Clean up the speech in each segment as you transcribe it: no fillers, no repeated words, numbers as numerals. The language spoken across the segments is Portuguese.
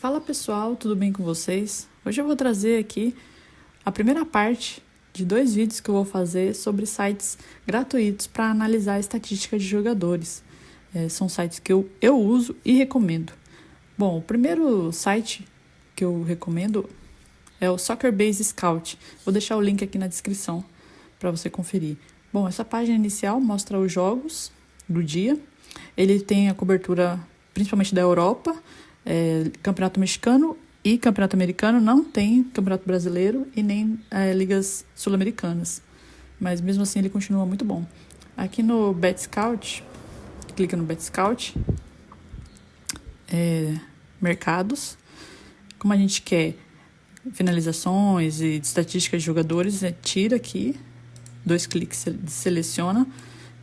Fala pessoal, tudo bem com vocês? Hoje eu vou trazer aqui a primeira parte de 2 vídeos que eu vou fazer sobre sites gratuitos para analisar a estatística de jogadores. São sites que eu uso e recomendo. Bom, o primeiro site que eu recomendo é o Soccer Base Scout. Vou deixar o link aqui na descrição para você conferir. Bom, essa página inicial mostra os jogos do dia. Ele tem a cobertura principalmente da Europa, Campeonato Mexicano e Campeonato Americano. Não tem Campeonato Brasileiro e nem ligas sul-americanas, mas mesmo assim ele continua muito bom. Aqui no BetScout, clica no BetScout, mercados, como a gente quer finalizações e estatísticas de jogadores, tira aqui, 2 cliques, seleciona.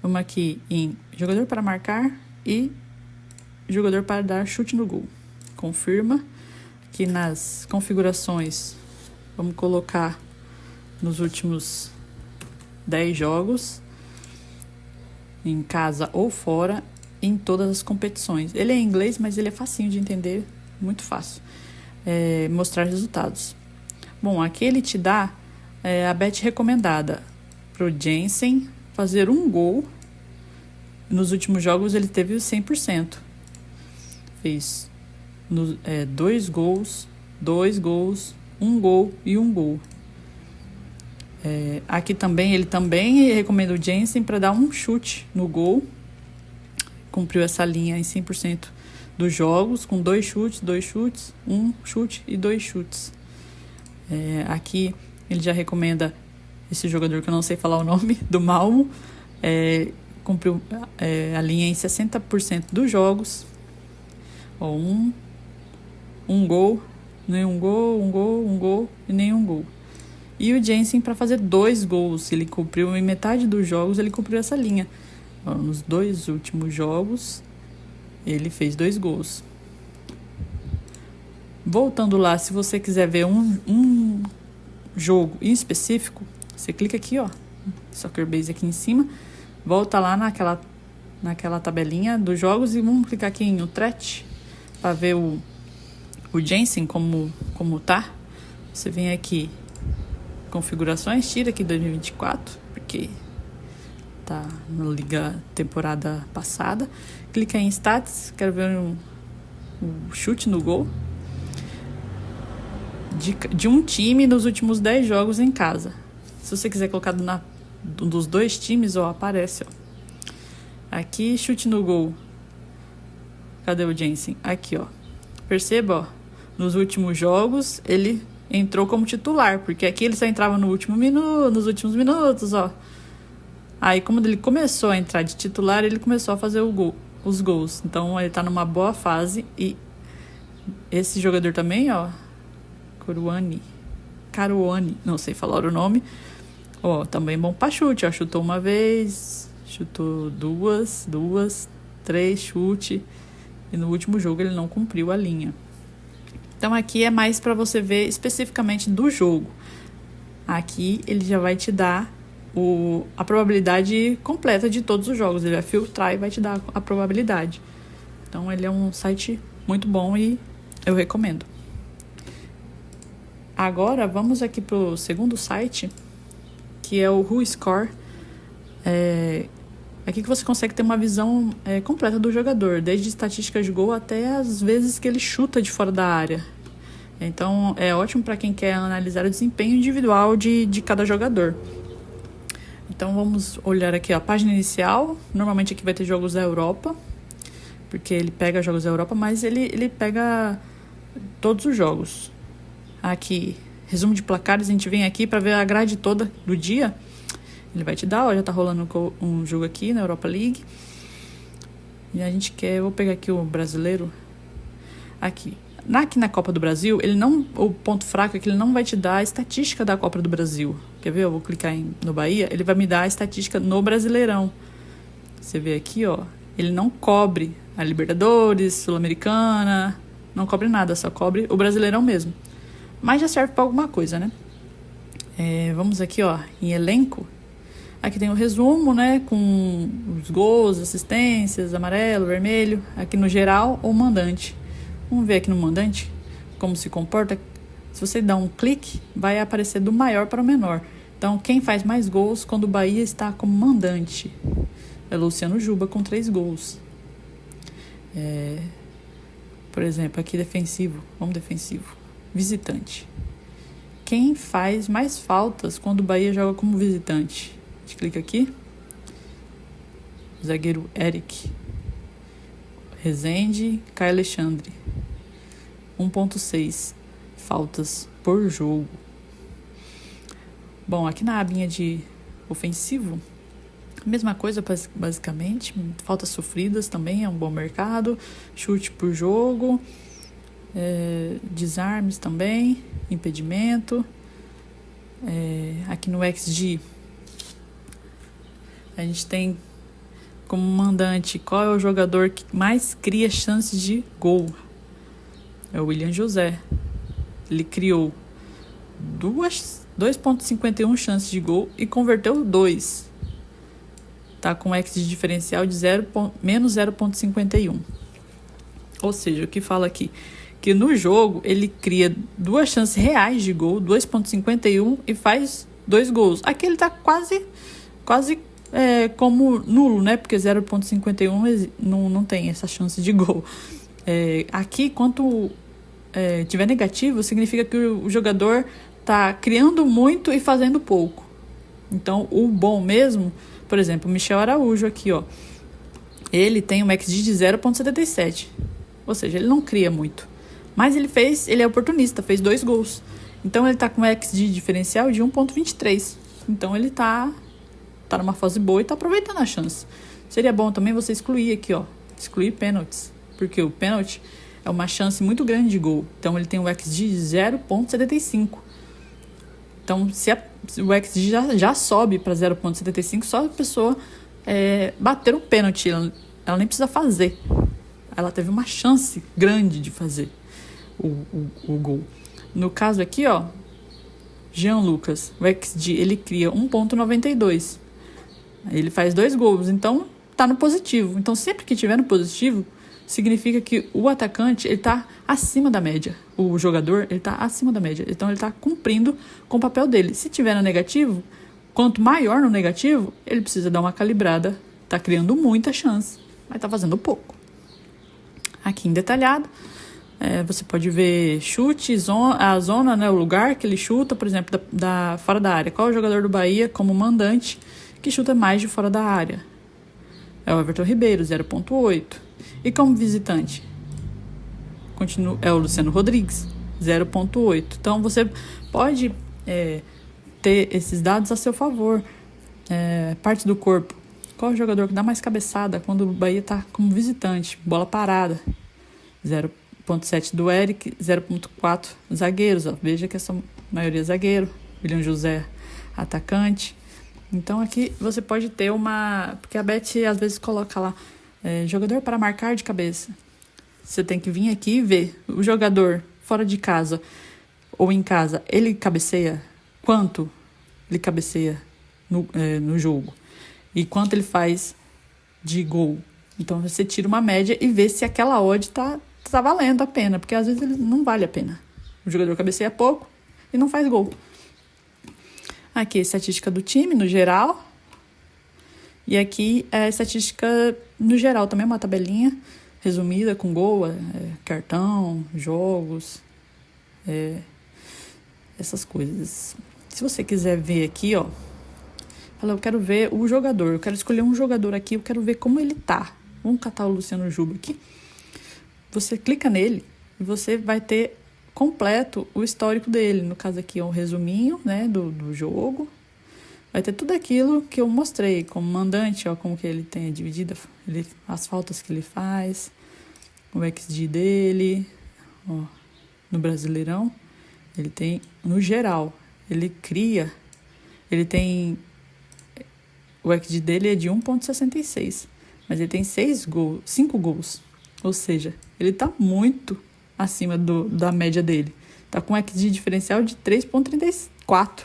Vamos aqui em jogador para marcar e jogador para dar chute no gol. Confirma. Aqui nas configurações, vamos colocar nos últimos 10 jogos, em casa ou fora, em todas as competições. Ele é em inglês, mas ele é facinho de entender, muito fácil. Mostrar resultados. Bom, aqui ele te dá a bet recomendada para o Jensen fazer um gol. Nos últimos jogos ele teve 100%. Fez 2 gols, 1 gol e 1 gol. Aqui também ele recomenda o Jensen para dar um chute no gol. Cumpriu essa linha em 100% dos jogos, com 2 chutes, 1 chute e 2 chutes. Aqui ele já recomenda esse jogador que eu não sei falar o nome, do Malmo. Cumpriu a linha em 60% dos jogos. Um gol, nenhum gol, um gol e nenhum gol. E o Jensen para fazer 2 gols. Ele cumpriu em metade dos jogos, ele cumpriu essa linha. Nos 2 últimos jogos, ele fez 2 gols. Voltando lá, se você quiser ver um jogo em específico, você clica aqui, Soccer Base aqui em cima. Volta lá naquela tabelinha dos jogos e vamos clicar aqui em Utrecht para ver o Jensen como tá. Você vem aqui, configurações, tira aqui 2024, porque tá na liga temporada passada. Clica em Stats, quero ver o chute no gol de um time nos últimos 10 jogos em casa. Se você quiser colocar dos 2 times, aparece, aqui, chute no gol. Cadê o Jensen? Aqui, perceba, nos últimos jogos ele entrou como titular, porque aqui ele só entrava nos últimos minutos, Aí, como ele começou a entrar de titular, ele começou a fazer os gols. Então, ele tá numa boa fase. E esse jogador também, Caruani, não sei falar o nome. Também bom pra chute, chutou uma vez, chutou 2, 3 chute. E no último jogo ele não cumpriu a linha. Então aqui é mais para você ver especificamente do jogo. Aqui ele já vai te dar a probabilidade completa de todos os jogos. Ele vai filtrar e vai te dar a probabilidade. Então ele é um site muito bom e eu recomendo. Agora vamos aqui pro segundo site, que é o WhoScore. Aqui que você consegue ter uma visão completa do jogador, desde estatísticas de gol até as vezes que ele chuta de fora da área. Então é ótimo para quem quer analisar o desempenho individual de cada jogador. Então vamos olhar aqui a página inicial. Normalmente aqui vai ter jogos da Europa, porque ele pega jogos da Europa, mas ele pega todos os jogos. Aqui, resumo de placares, a gente vem aqui para ver a grade toda do dia. Ele vai te dar, já tá rolando um jogo aqui na Europa League. E a gente vou pegar aqui o brasileiro. Aqui na Copa do Brasil, o ponto fraco é que ele não vai te dar a estatística da Copa do Brasil. Quer ver? Eu vou clicar no Bahia, ele vai me dar a estatística no Brasileirão. Você vê aqui, ele não cobre a Libertadores, Sul-Americana, não cobre nada, só cobre o Brasileirão mesmo. Mas já serve para alguma coisa, né? Vamos aqui, em elenco. Aqui tem o resumo, com os gols, assistências, amarelo, vermelho. Aqui no geral, ou mandante. Vamos ver aqui no mandante. como se comporta, se você dá um clique, vai aparecer do maior para o menor. Então, quem faz mais gols quando o Bahia está como mandante? É Luciano Juba com 3 gols. Por exemplo, aqui defensivo. Vamos defensivo. Visitante. Quem faz mais faltas quando o Bahia joga como visitante? A gente clica aqui. Zagueiro Eric. Rezende, Caio Alexandre. 1.6 faltas por jogo. Bom, aqui na abinha de ofensivo, mesma coisa basicamente. Faltas sofridas também é um bom mercado. Chute por jogo. Desarmes também. Impedimento. Aqui no XG a gente tem como mandante qual é o jogador que mais cria chances de gol. É o William José. Ele criou 2.51 chances de gol e converteu 2. Tá com XG diferencial de menos 0.51. Ou seja, o que fala aqui? Que no jogo ele cria 2 chances reais de gol, 2.51, e faz 2 gols. Aqui ele tá quase como nulo, né? Porque 0.51 não tem essa chance de gol. Aqui, quanto tiver negativo, significa que o jogador tá criando muito e fazendo pouco. Então, o bom mesmo, por exemplo, o Michel Araújo aqui, ó. Ele tem um XG de 0.77. Ou seja, ele não cria muito. Mas ele é oportunista, fez 2 gols. Então, ele tá com um XG diferencial de 1.23. Então, ele tá numa fase boa e tá aproveitando a chance. Seria bom também você excluir aqui, ó. Excluir pênaltis. Porque o pênalti é uma chance muito grande de gol. Então, ele tem um XG de 0.75. Então, se o XG já sobe para 0.75, só a pessoa bater o pênalti. Ela nem precisa fazer. Ela teve uma chance grande de fazer o gol. No caso aqui, ó, Jean Lucas, o XG, ele cria 1.92. Ele faz 2 gols, então tá no positivo. Então, sempre que tiver no positivo, significa que o atacante, ele tá acima da média. O jogador, ele tá acima da média. Então, ele tá cumprindo com o papel dele. Se tiver no negativo, quanto maior no negativo, ele precisa dar uma calibrada. Tá criando muita chance, mas tá fazendo pouco. Aqui em detalhado, você pode ver chute, a zona, né, o lugar que ele chuta, por exemplo, fora da área. Qual é o jogador do Bahia como mandante que chuta mais de fora da área? É o Everton Ribeiro, 0.8. E como visitante? É o Luciano Rodrigues, 0.8. Então, você pode ter esses dados a seu favor. Parte do corpo. Qual é o jogador que dá mais cabeçada quando o Bahia está como visitante? Bola parada. 0.7 do Eric, 0.4 zagueiros. Ó. Veja que essa maioria é zagueiro. William José, atacante. Então, aqui você pode ter porque a Beth às vezes coloca lá jogador para marcar de cabeça. Você tem que vir aqui e ver o jogador fora de casa ou em casa, ele cabeceia quanto ele cabeceia no jogo e quanto ele faz de gol. Então, você tira uma média e vê se aquela odd tá valendo a pena, porque às vezes ele não vale a pena. O jogador cabeceia pouco e não faz gol. Aqui a estatística do time, no geral. E aqui é a estatística no geral, também uma tabelinha resumida com gol, cartão, jogos, essas coisas. Se você quiser ver aqui, ó, fala, eu quero ver o jogador, eu quero escolher um jogador aqui, eu quero ver como ele tá. Vamos catar o Luciano Juba aqui. Você clica nele e você vai ter completo o histórico dele. No caso aqui é um resuminho, né, do jogo. Vai ter tudo aquilo que eu mostrei como mandante, ó, como que ele tem dividido as faltas que ele faz, o XG dele, ó, no Brasileirão. Ele tem, no geral, ele tem, o XG dele é de 1.66, mas ele tem 5 gols, ou seja, ele tá muito acima da média dele. Tá com um XG diferencial de 3.34.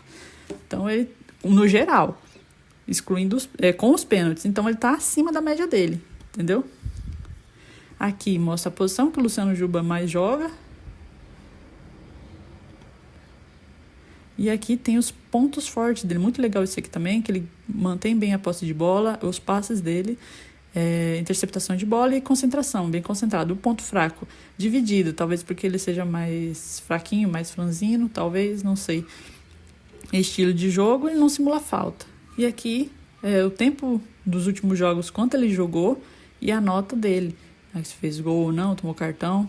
Então, ele, no geral, excluindo com os pênaltis. Então, ele tá acima da média dele, entendeu? Aqui mostra a posição que o Luciano Juba mais joga. E aqui tem os pontos fortes dele. Muito legal esse aqui também, que ele mantém bem a posse de bola, os passes dele, interceptação de bola e concentração, bem concentrado. O ponto fraco, dividido, talvez porque ele seja mais fraquinho, mais franzino, talvez, não sei. Estilo de jogo, ele não simula falta. E aqui, o tempo dos últimos jogos, quanto ele jogou e a nota dele. Se fez gol ou não, tomou cartão.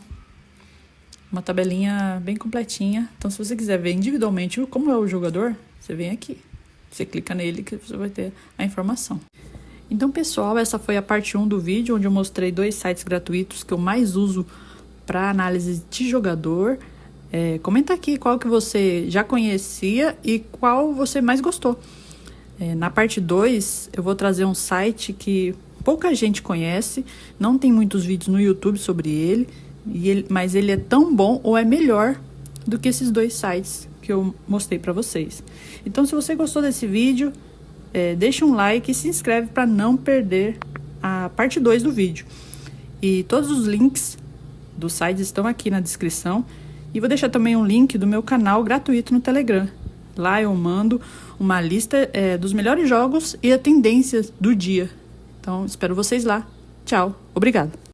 Uma tabelinha bem completinha. Então, se você quiser ver individualmente como é o jogador, você vem aqui. Você clica nele que você vai ter a informação. Então, pessoal, essa foi a parte 1 do vídeo, onde eu mostrei 2 sites gratuitos que eu mais uso para análise de jogador. Comenta aqui qual que você já conhecia e qual você mais gostou. Na parte 2, eu vou trazer um site que pouca gente conhece, não tem muitos vídeos no YouTube sobre ele, mas ele é tão bom ou é melhor do que esses 2 sites que eu mostrei para vocês. Então, se você gostou desse vídeo, deixa um like e se inscreve para não perder a parte 2 do vídeo. E todos os links dos sites estão aqui na descrição. E vou deixar também um link do meu canal gratuito no Telegram. Lá eu mando uma lista dos melhores jogos e a tendência do dia. Então, espero vocês lá. Tchau. Obrigada.